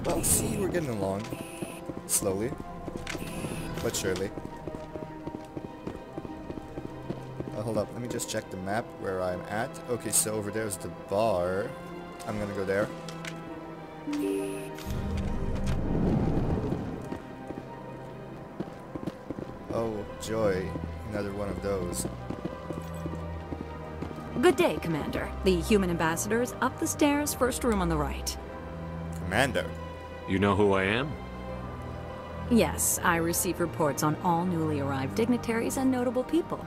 Well, see, we're getting along. Slowly. But surely. Hold up, let me just check the map where I'm at. Okay, so over there's the bar. I'm gonna go there. Oh, joy. Another one of those. Good day, Commander. The human ambassador is up the stairs, first room on the right. Commander. You know who I am? Yes, I receive reports on all newly arrived dignitaries and notable people.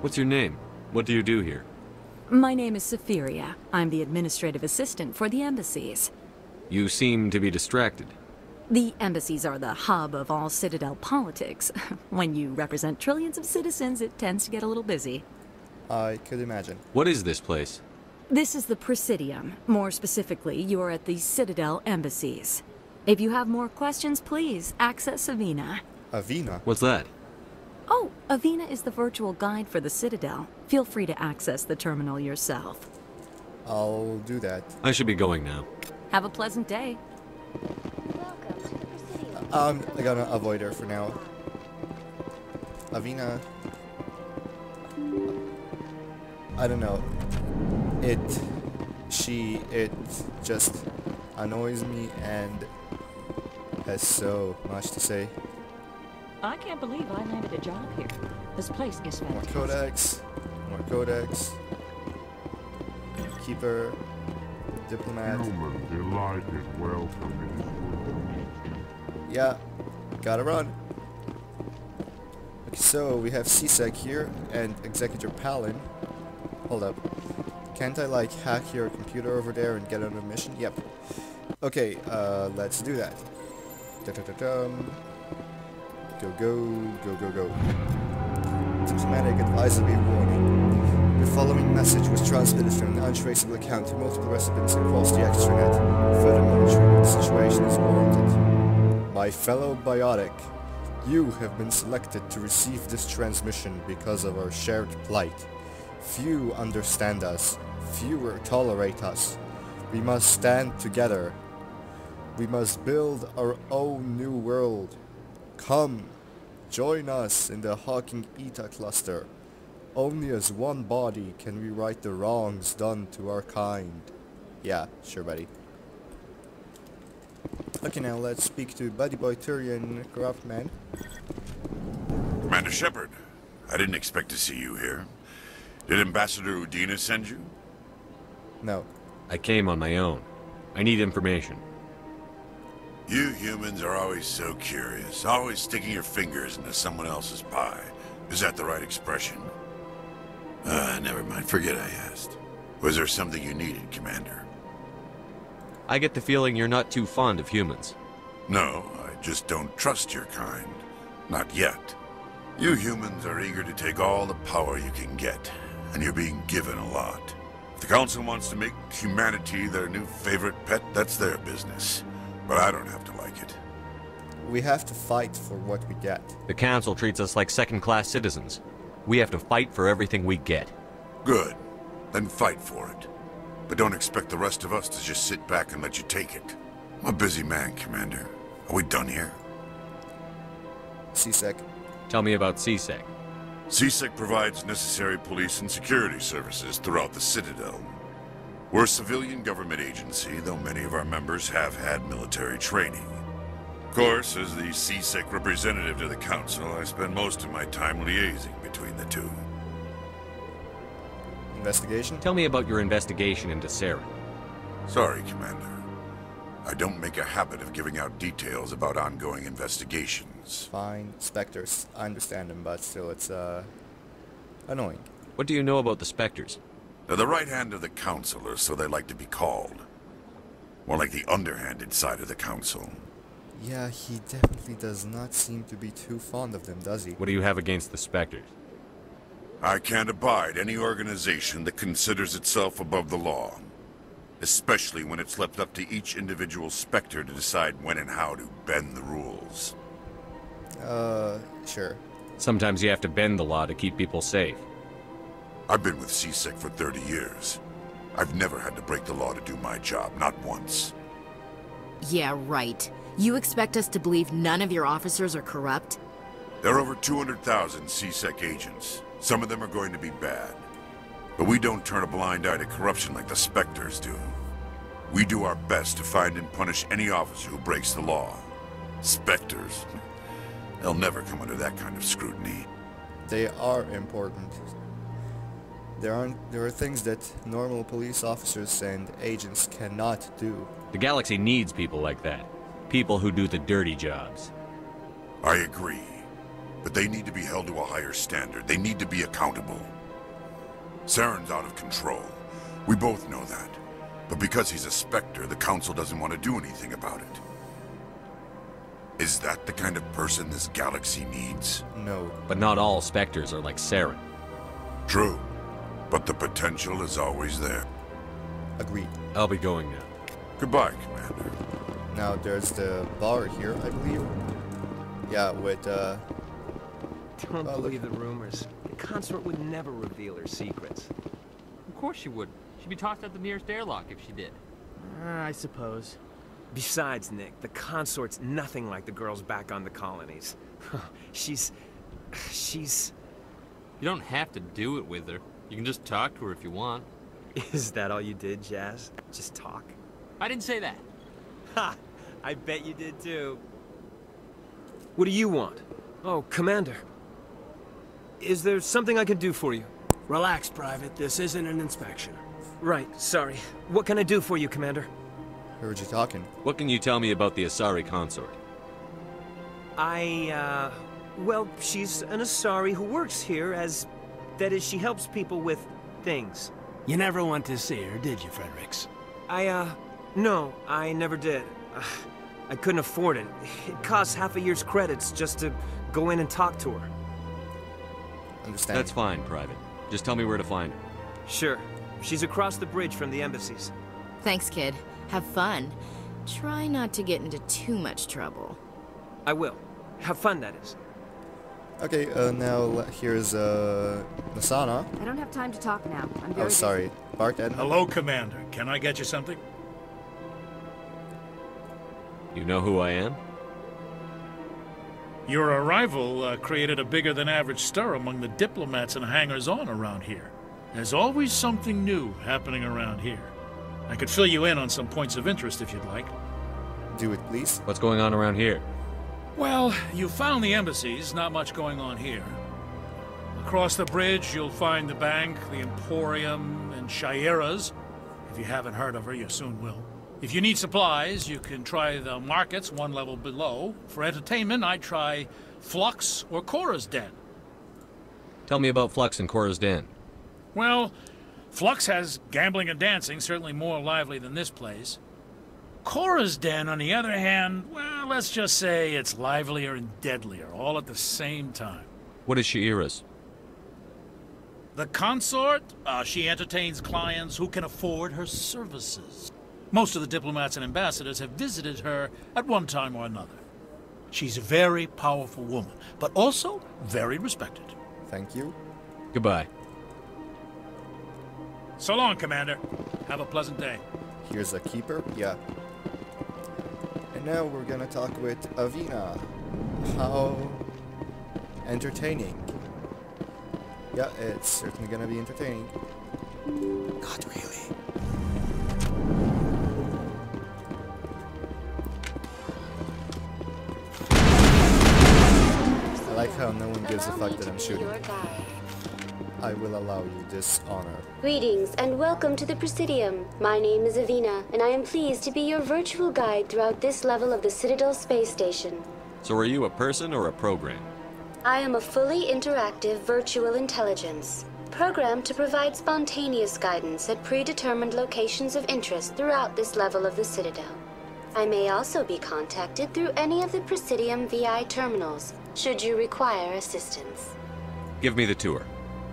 What's your name? What do you do here? My name is Safiria. I'm the administrative assistant for the embassies. You seem to be distracted. The embassies are the hub of all Citadel politics. When you represent trillions of citizens, it tends to get a little busy. I could imagine. What is this place? This is the Presidium. More specifically, you are at the Citadel embassies. If you have more questions, please access Avina. Avina? What's that? Oh, Avina is the virtual guide for the Citadel. Feel free to access the terminal yourself. I'll do that. I should be going now. Have a pleasant day. Welcome to the Presidium. I'm gonna avoid her for now. Avina... I don't know. It just annoys me and has so much to say. I can't believe I landed a job here. This place is More fantastic. codex. More codex. Keeper. Diplomat. Human delighted welcome in Yeah. Gotta run. Okay, so we have CSEC here and Executor Palin. Hold up. Can't I like hack your computer over there and get on a mission? Yep. Okay, let's do that. Da-da-da-dum. Go, go. Diplomatic advisory warning. The following message was transmitted from an untraceable account to multiple recipients across the extranet. Further monitoring of the situation is warranted. My fellow biotic, you have been selected to receive this transmission because of our shared plight. Few understand us. Fewer tolerate us. We must stand together. We must build our own new world. Come, join us in the Hawking Eta cluster. Only as one body can we right the wrongs done to our kind. Yeah, sure buddy. Okay, now let's speak to Buddy Boy Turian, Corrupt Man. Commander Shepard, I didn't expect to see you here. Did Ambassador Udina send you? No. I came on my own. I need information. You humans are always so curious, always sticking your fingers into someone else's pie. Is that the right expression? Never mind, forget I asked. Was there something you needed, Commander? I get the feeling you're not too fond of humans. No, I just don't trust your kind. Not yet. You humans are eager to take all the power you can get, and you're being given a lot. If the Council wants to make humanity their new favorite pet, that's their business. But I don't have to like it. We have to fight for what we get. The Council treats us like second-class citizens. We have to fight for everything we get. Good. Then fight for it. But don't expect the rest of us to just sit back and let you take it. I'm a busy man, Commander. Are we done here? CSEC. Tell me about CSEC. CSEC provides necessary police and security services throughout the Citadel. We're a civilian government agency, though many of our members have had military training. Of course, as the CSEC representative to the Council, I spend most of my time liaising between the two. Investigation? Tell me about your investigation into Saren. Sorry, Commander. I don't make a habit of giving out details about ongoing investigations. Fine. Spectres. I understand them, but still it's, annoying. What do you know about the Spectres? They're the right hand of the Council, or so they like to be called. More like the underhanded side of the Council. Yeah, he definitely does not seem to be too fond of them, does he? What do you have against the Spectres? I can't abide any organization that considers itself above the law. Especially when it's left up to each individual Spectre to decide when and how to bend the rules. Sure. Sometimes you have to bend the law to keep people safe. I've been with CSEC for 30 years. I've never had to break the law to do my job, not once. Yeah, right. You expect us to believe none of your officers are corrupt? There are over 200,000 CSEC agents. Some of them are going to be bad. But we don't turn a blind eye to corruption like the Spectres do. We do our best to find and punish any officer who breaks the law. Spectres? They'll never come under that kind of scrutiny. They are important. There are things that normal police officers and agents cannot do. The galaxy needs people like that. People who do the dirty jobs. I agree. But they need to be held to a higher standard. They need to be accountable. Saren's out of control. We both know that. But because he's a Spectre, the Council doesn't want to do anything about it. Is that the kind of person this galaxy needs? No. But not all Spectres are like Saren. True. But the potential is always there. Agreed. I'll be going now. Goodbye, Commander. Now there's the bar here, I believe. Yeah, with Don't believe the rumors. The consort would never reveal her secrets. Of course she would. She'd be tossed out the nearest airlock if she did. I suppose. Besides, Nick, the consort's nothing like the girls back on the colonies. She's... You don't have to do it with her. You can just talk to her if you want. Is that all you did, Jazz? Just talk? I didn't say that. Ha! I bet you did too. What do you want? Oh, Commander. Is there something I can do for you? Relax, Private. This isn't an inspection. Right, sorry. What can I do for you, Commander? Heard you talking. What can you tell me about the Asari consort? Well, she's an Asari who works here as... That is, she helps people with things. You never went to see her, did you, Fredericks? No, I never did. I couldn't afford it. It costs half a year's credits just to go in and talk to her. Understand. That's fine, Private. Just tell me where to find her. Sure. She's across the bridge from the embassies. Thanks, kid. Have fun. Try not to get into too much trouble. I will. Have fun, that is. Okay, now here's Nasana. I don't have time to talk now. I'm very Oh, sorry. Bart Edmund. Hello, Commander. Can I get you something? You know who I am? Your arrival created a bigger-than-average stir among the diplomats and hangers-on around here. There's always something new happening around here. I could fill you in on some points of interest if you'd like. Do it, please. What's going on around here? Well, you found the embassies, not much going on here. Across the bridge, you'll find the bank, the Emporium, and Shaira's. If you haven't heard of her, you soon will. If you need supplies, you can try the markets one level below. For entertainment, I'd try Flux or Cora's Den. Tell me about Flux and Cora's Den. Well, Flux has gambling and dancing, certainly more lively than this place. Cora's Den, on the other hand, well, let's just say it's livelier and deadlier, all at the same time. What is Shaira's? The consort, she entertains clients who can afford her services. Most of the diplomats and ambassadors have visited her at one time or another. She's a very powerful woman, but also very respected. Thank you. Goodbye. So long, Commander. Have a pleasant day. Here's a keeper. Yeah. And now we're gonna talk with Avina. How entertaining. Yeah, it's certainly gonna be entertaining. God, really? I like how no one gives a fuck that I'm shooting. I will allow you this honor. Greetings and welcome to the Presidium. My name is Avina, and I am pleased to be your virtual guide throughout this level of the Citadel space station. So are you a person or a program? I am a fully interactive virtual intelligence, programmed to provide spontaneous guidance at predetermined locations of interest throughout this level of the Citadel. I may also be contacted through any of the Presidium VI terminals, should you require assistance. Give me the tour.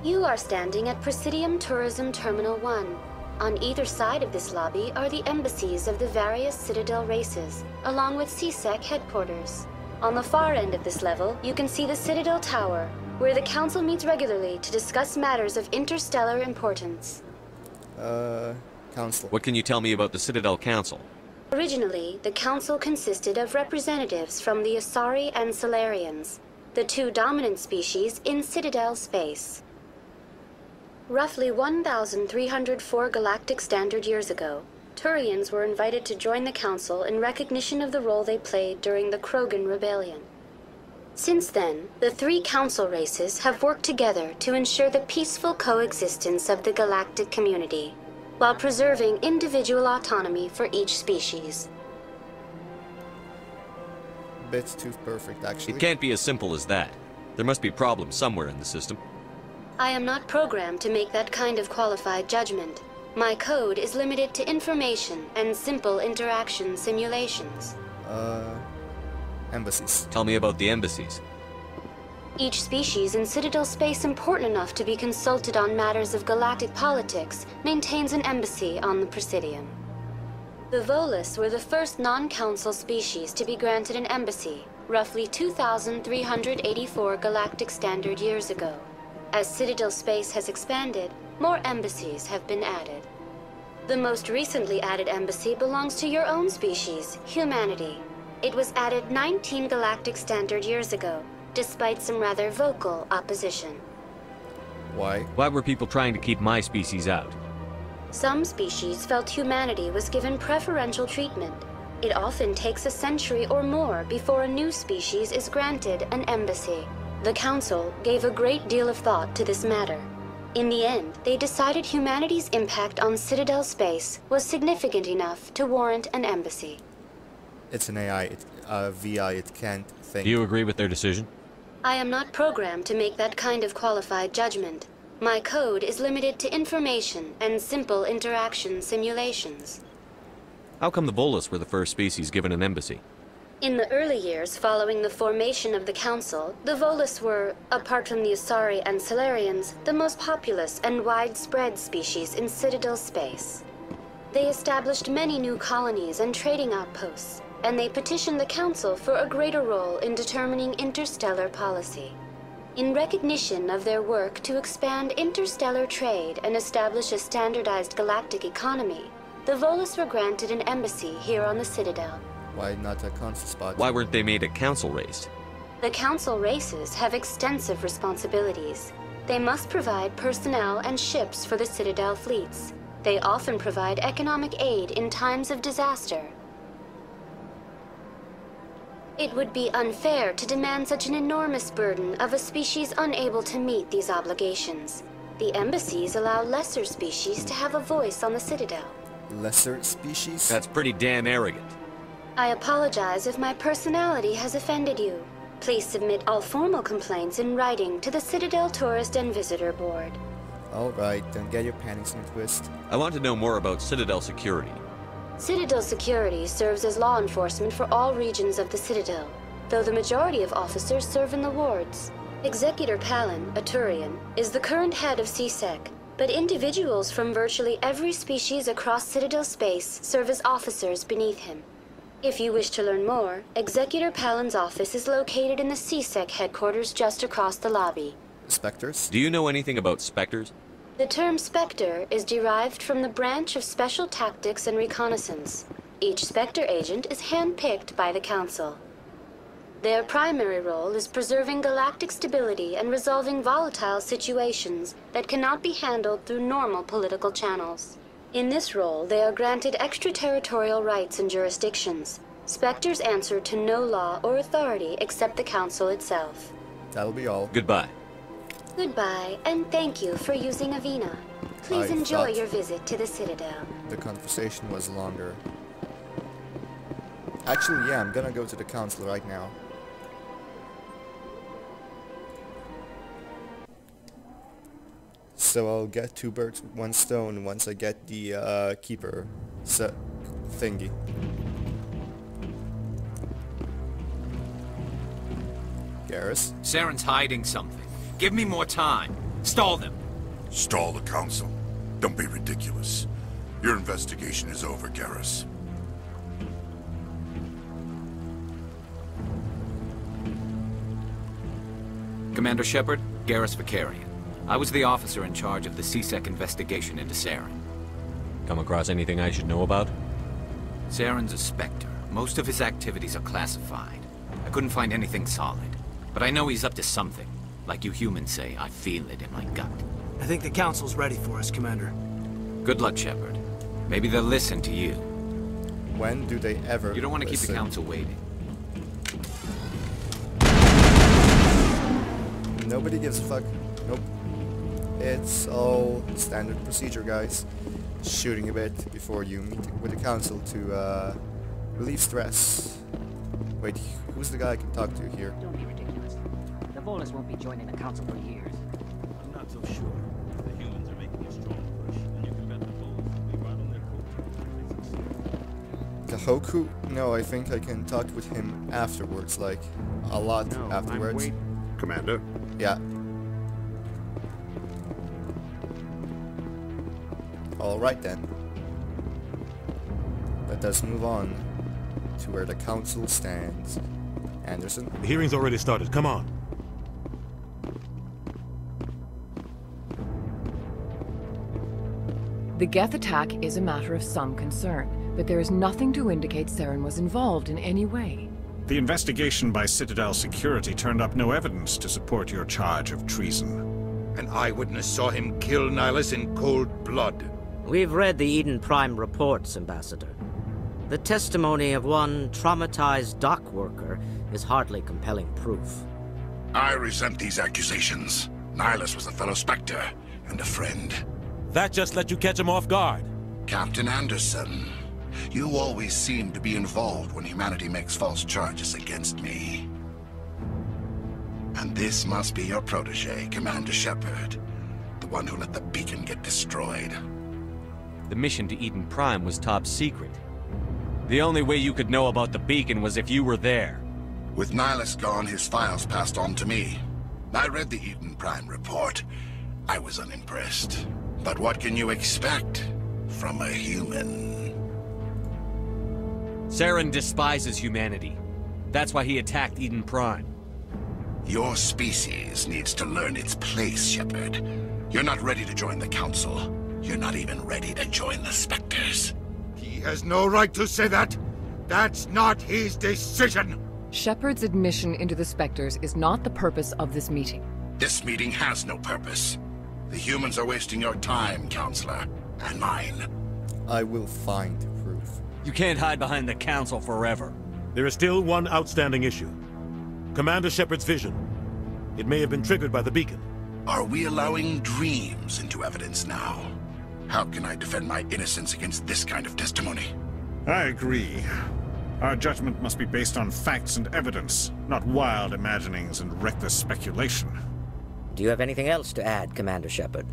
You are standing at Presidium Tourism Terminal 1. On either side of this lobby are the embassies of the various Citadel races, along with CSEC headquarters. On the far end of this level, you can see the Citadel Tower, where the Council meets regularly to discuss matters of interstellar importance. Council. What can you tell me about the Citadel Council? Originally, the Council consisted of representatives from the Asari and Solarians, the two dominant species in Citadel space. Roughly 1,304 galactic standard years ago, Turians were invited to join the Council in recognition of the role they played during the Krogan Rebellion. Since then, the three Council races have worked together to ensure the peaceful coexistence of the galactic community, while preserving individual autonomy for each species. Bit too perfect, actually. It can't be as simple as that. There must be problems somewhere in the system. I am not programmed to make that kind of qualified judgment. My code is limited to information and simple interaction simulations. Embassies. Tell me about the embassies. Each species in Citadel space important enough to be consulted on matters of galactic politics maintains an embassy on the Presidium. The Volus were the first non-council species to be granted an embassy, roughly 2,384 galactic standard years ago. As Citadel space has expanded, more embassies have been added. The most recently added embassy belongs to your own species, humanity. It was added 19 galactic standard years ago, despite some rather vocal opposition. Why? Why were people trying to keep my species out? Some species felt humanity was given preferential treatment. It often takes a century or more before a new species is granted an embassy. The Council gave a great deal of thought to this matter. In the end, they decided humanity's impact on Citadel space was significant enough to warrant an embassy. It's an AI, VI, it can't think. Do you agree with their decision? I am not programmed to make that kind of qualified judgment. My code is limited to information and simple interaction simulations. How come the Volus were the first species given an embassy? In the early years following the formation of the Council, the Volus were, apart from the Asari and Solarians, the most populous and widespread species in Citadel space. They established many new colonies and trading outposts, and they petitioned the Council for a greater role in determining interstellar policy. In recognition of their work to expand interstellar trade and establish a standardized galactic economy, the Volus were granted an embassy here on the Citadel. Why not a council spot? Why weren't they made a council race? The Council races have extensive responsibilities. They must provide personnel and ships for the Citadel fleets. They often provide economic aid in times of disaster. It would be unfair to demand such an enormous burden of a species unable to meet these obligations. The embassies allow lesser species to have a voice on the Citadel. Lesser species? That's pretty damn arrogant. I apologize if my personality has offended you. Please submit all formal complaints in writing to the Citadel Tourist and Visitor Board. Alright, don't get your panties in a twist. I want to know more about Citadel security. Citadel security serves as law enforcement for all regions of the Citadel, though the majority of officers serve in the wards. Executor Palin, a Turian, is the current head of CSEC, but individuals from virtually every species across Citadel space serve as officers beneath him. If you wish to learn more, Executor Palin's office is located in the CSEC headquarters just across the lobby. Spectres? Do you know anything about specters? The term Spectre is derived from the branch of Special Tactics and Reconnaissance. Each Spectre agent is handpicked by the Council. Their primary role is preserving galactic stability and resolving volatile situations that cannot be handled through normal political channels. In this role, they are granted extraterritorial rights and jurisdictions. Spectres answer to no law or authority except the Council itself. That'll be all. Goodbye. Goodbye, and thank you for using Avina. Please enjoy your visit to the Citadel. The conversation was longer. Actually, yeah, I'm gonna go to the council right now. So I'll get 2 birds with 1 stone once I get the keeper thingy. Garrus? Saren's hiding something. Give me more time. Stall them. Stall the council? Don't be ridiculous. Your investigation is over, Garrus. Commander Shepard, Garrus Vicarian. I was the officer in charge of the CSEC investigation into Saren. Come across anything I should know about? Saren's a Spectre. Most of his activities are classified. I couldn't find anything solid. But I know he's up to something. Like you humans say, I feel it in my gut. I think the Council's ready for us, Commander. Good luck, Shepard. Maybe they'll listen to you. When do they ever You don't want to keep the listen? Council waiting. Nobody gives a fuck. Nope. It's all standard procedure, guys. Shooting a bit before you meet with the Council to relieve stress. Wait, who's the guy I can talk to here? Don't be ridiculous. The Volus won't be joining the Council for years. I'm not so sure. The humans are making a strong push, and you can bet the Volus will be right on their coattails. Kahoku? No, I think I can talk with him afterwards, like, a lot afterwards. Commander? Yeah. Alright then. Let us move on to where the Council stands. Anderson? The hearing's already started. Come on. The Geth attack is a matter of some concern, but there is nothing to indicate Saren was involved in any way. The investigation by Citadel security turned up no evidence to support your charge of treason. An eyewitness saw him kill Nihilus in cold blood. We've read the Eden Prime reports, Ambassador. The testimony of one traumatized dock worker is hardly compelling proof. I resent these accusations. Nihilus was a fellow Spectre and a friend. That just let you catch him off guard. Captain Anderson, you always seem to be involved when humanity makes false charges against me. And this must be your protege, Commander Shepard, the one who let the beacon get destroyed. The mission to Eden Prime was top secret. The only way you could know about the beacon was if you were there. With Nihilus gone, his files passed on to me. I read the Eden Prime report. I was unimpressed. But what can you expect from a human? Saren despises humanity. That's why he attacked Eden Prime. Your species needs to learn its place, Shepard. You're not ready to join the Council. You're not even ready to join the Spectres. He has no right to say that. That's not his decision. Shepard's admission into the Spectres is not the purpose of this meeting. This meeting has no purpose. The humans are wasting your time, Counselor, and mine. I will find proof. You can't hide behind the Council forever. There is still one outstanding issue. Commander Shepard's vision. It may have been triggered by the beacon. Are we allowing dreams into evidence now? How can I defend my innocence against this kind of testimony? I agree. Our judgment must be based on facts and evidence, not wild imaginings and reckless speculation. Do you have anything else to add, Commander Shepard?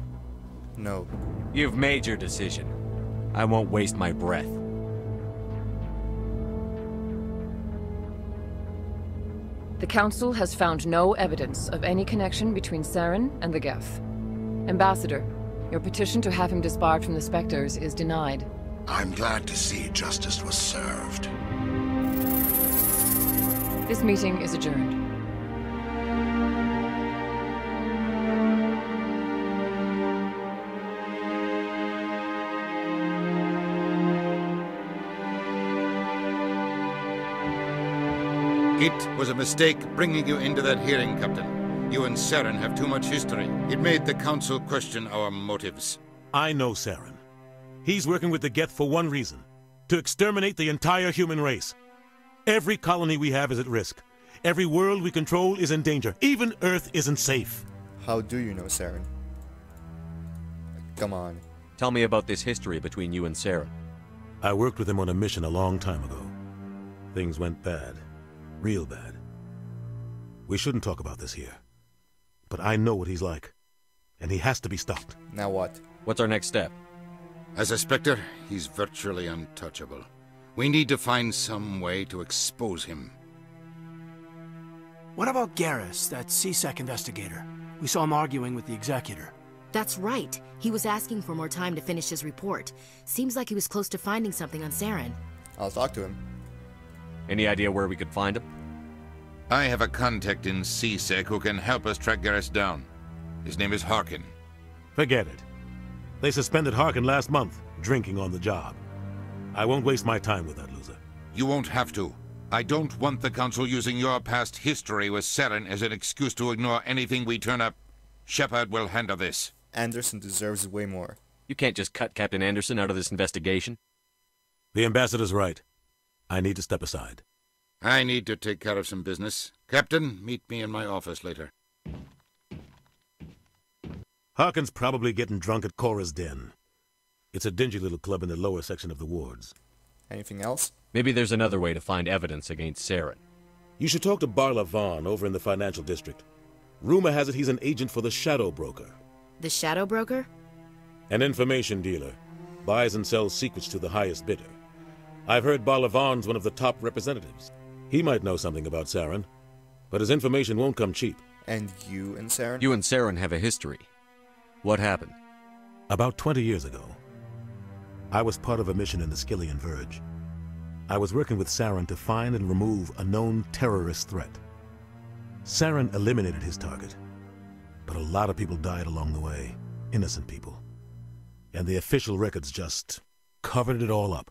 No. You've made your decision. I won't waste my breath. The Council has found no evidence of any connection between Saren and the Geth. Ambassador, your petition to have him disbarred from the Spectres is denied. I'm glad to see justice was served. This meeting is adjourned. It was a mistake bringing you into that hearing, Captain. You and Saren have too much history. It made the Council question our motives. I know Saren. He's working with the Geth for one reason. To exterminate the entire human race. Every colony we have is at risk. Every world we control is in danger. Even Earth isn't safe. How do you know Saren? Come on. Tell me about this history between you and Saren. I worked with him on a mission a long time ago. Things went bad. Real bad. We shouldn't talk about this here. But I know what he's like. And he has to be stopped. Now what? What's our next step? As a Spectre, he's virtually untouchable. We need to find some way to expose him. What about Garrus, that C-Sec investigator? We saw him arguing with the Executor. That's right. He was asking for more time to finish his report. Seems like he was close to finding something on Saren. I'll talk to him. Any idea where we could find him? I have a contact in C-Sec who can help us track Garrus down. His name is Harkin. Forget it. They suspended Harkin last month, drinking on the job. I won't waste my time with that loser. You won't have to. I don't want the Council using your past history with Saren as an excuse to ignore anything we turn up. Shepard will handle this. Anderson deserves way more. You can't just cut Captain Anderson out of this investigation. The ambassador's right. I need to step aside. I need to take care of some business. Captain, meet me in my office later. Harkin's probably getting drunk at Cora's Den. It's a dingy little club in the lower section of the wards. Anything else? Maybe there's another way to find evidence against Saren. You should talk to Barla Vaughn over in the financial district. Rumor has it he's an agent for the Shadow Broker. The Shadow Broker? An information dealer. Buys and sells secrets to the highest bidder. I've heard Barla Vaughn's one of the top representatives. He might know something about Saren, but his information won't come cheap. And you and Saren? You and Saren have a history. What happened? About 20 years ago, I was part of a mission in the Skillian Verge. I was working with Saren to find and remove a known terrorist threat. Saren eliminated his target, but a lot of people died along the way, innocent people. And the official records just covered it all up.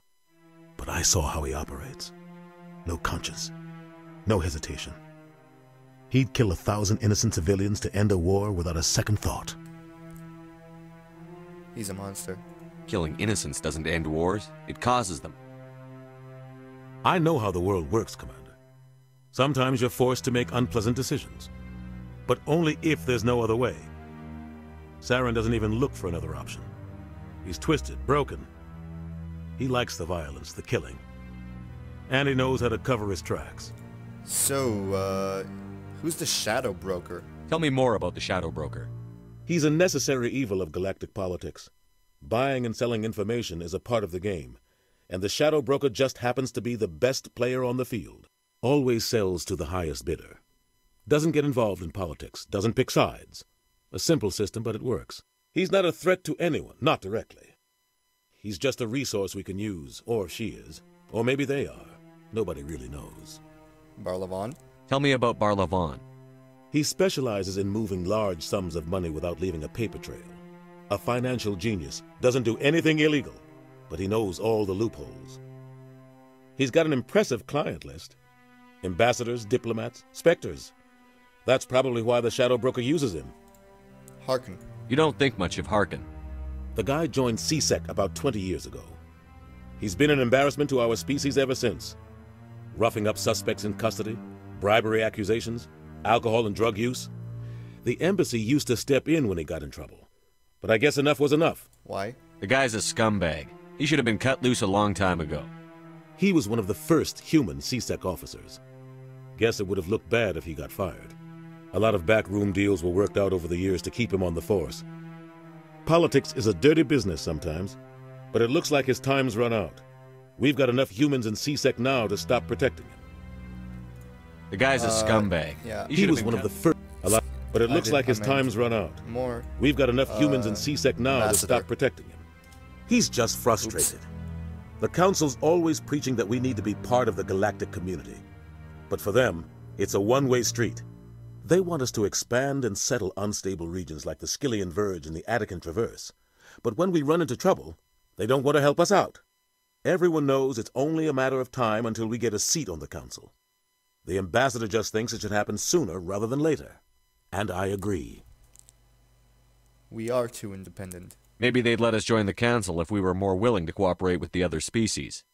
But I saw how he operates. No conscience, no hesitation. He'd kill 1,000 innocent civilians to end a war without a second thought. He's a monster. Killing innocents doesn't end wars, it causes them. I know how the world works, Commander. Sometimes you're forced to make unpleasant decisions, but only if there's no other way. Saren doesn't even look for another option. He's twisted, broken. He likes the violence, the killing. And he knows how to cover his tracks. So, who's the Shadow Broker? Tell me more about the Shadow Broker. He's a necessary evil of galactic politics. Buying and selling information is a part of the game, and the Shadow Broker just happens to be the best player on the field. Always sells to the highest bidder. Doesn't get involved in politics, doesn't pick sides. A simple system, but it works. He's not a threat to anyone, not directly. He's just a resource we can use, or she is. Or maybe they are. Nobody really knows. Barla Vaughn? Tell me about Barla Vaughn. He specializes in moving large sums of money without leaving a paper trail. A financial genius, doesn't do anything illegal, but he knows all the loopholes. He's got an impressive client list. Ambassadors, diplomats, specters. That's probably why the Shadow Broker uses him. Harkin. You don't think much of Harkin. The guy joined CSEC about 20 years ago. He's been an embarrassment to our species ever since. Roughing up suspects in custody, bribery accusations, alcohol and drug use. The embassy used to step in when he got in trouble. But I guess enough was enough. Why? The guy's a scumbag. He should have been cut loose a long time ago. He was one of the first human CSEC officers. Guess it would have looked bad if he got fired. A lot of backroom deals were worked out over the years to keep him on the force. Politics is a dirty business sometimes, but it looks like his time's run out. We've got enough humans in CSEC now to stop protecting him. The guy's a scumbag. Yeah. He was one of the first. But it looks like his time's run out. More. We've got enough humans in CSEC now to stop protecting him. He's just frustrated. Oops. The Council's always preaching that we need to be part of the galactic community. But for them, it's a one-way street. They want us to expand and settle unstable regions like the Skillian Verge and the Attican Traverse. But when we run into trouble, they don't want to help us out. Everyone knows it's only a matter of time until we get a seat on the Council. The ambassador just thinks it should happen sooner rather than later. And I agree. We are too independent. Maybe they'd let us join the Council if we were more willing to cooperate with the other species.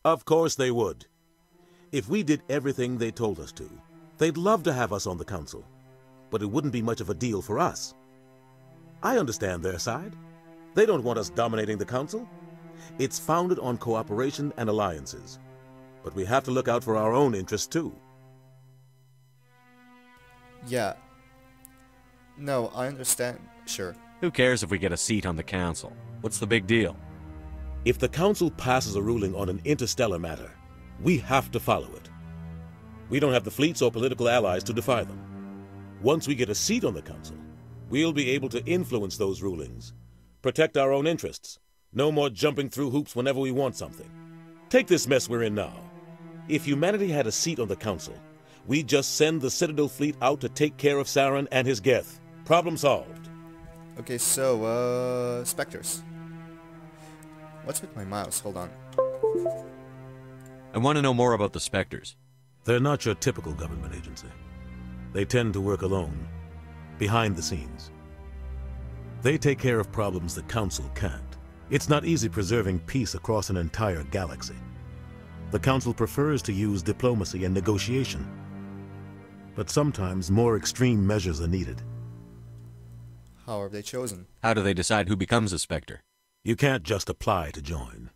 Of course they would. If we did everything they told us to, they'd love to have us on the Council. But it wouldn't be much of a deal for us. I understand their side. They don't want us dominating the Council. It's founded on cooperation and alliances. But we have to look out for our own interests too. Yeah. No, I understand. Sure. Who cares if we get a seat on the Council? What's the big deal? If the Council passes a ruling on an interstellar matter, we have to follow it. We don't have the fleets or political allies to defy them. Once we get a seat on the Council, we'll be able to influence those rulings, protect our own interests. No more jumping through hoops whenever we want something. Take this mess we're in now. If humanity had a seat on the Council, we'd just send the Citadel fleet out to take care of Saren and his Geth. Problem solved. Okay, so, Spectres. What's with my mouse? Hold on. I want to know more about the Spectres. They're not your typical government agency. They tend to work alone, behind the scenes. They take care of problems the Council can't. It's not easy preserving peace across an entire galaxy. The Council prefers to use diplomacy and negotiation. But sometimes more extreme measures are needed. How are they chosen? How do they decide who becomes a Spectre? You can't just apply to join.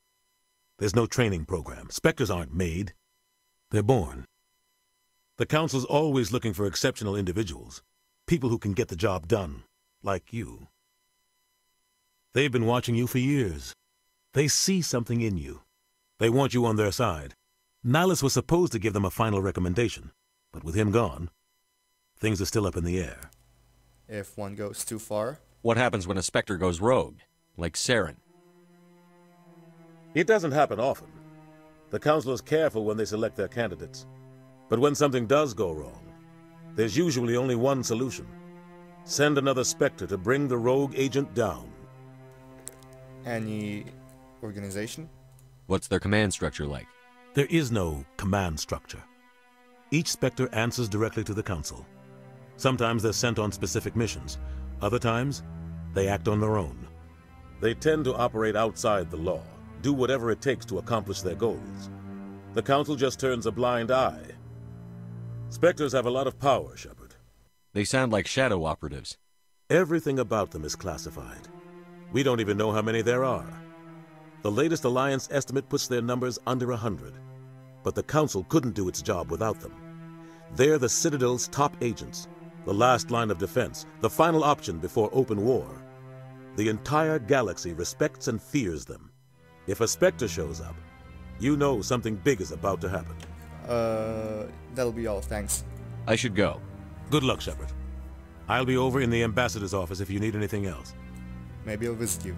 There's no training program. Spectres aren't made. They're born. The Council's always looking for exceptional individuals. People who can get the job done, like you. They've been watching you for years. They see something in you. They want you on their side. Nihilus was supposed to give them a final recommendation, but with him gone, things are still up in the air. If one goes too far? What happens when a Spectre goes rogue, like Saren? It doesn't happen often. The Council is careful when they select their candidates. But when something does go wrong, there's usually only one solution. Send another Spectre to bring the rogue agent down. Any organization? What's their command structure like? There is no command structure. Each Spectre answers directly to the Council. Sometimes they're sent on specific missions. Other times, they act on their own. They tend to operate outside the law, do whatever it takes to accomplish their goals. The Council just turns a blind eye. Spectres have a lot of power, Shepard. They sound like shadow operatives. Everything about them is classified. We don't even know how many there are. The latest Alliance estimate puts their numbers under 100. But the Council couldn't do its job without them. They're the Citadel's top agents, the last line of defense, the final option before open war. The entire galaxy respects and fears them. If a Spectre shows up, you know something big is about to happen. That'll be all, thanks. I should go. Good luck, Shepard. I'll be over in the Ambassador's office if you need anything else. Maybe I'll visit you.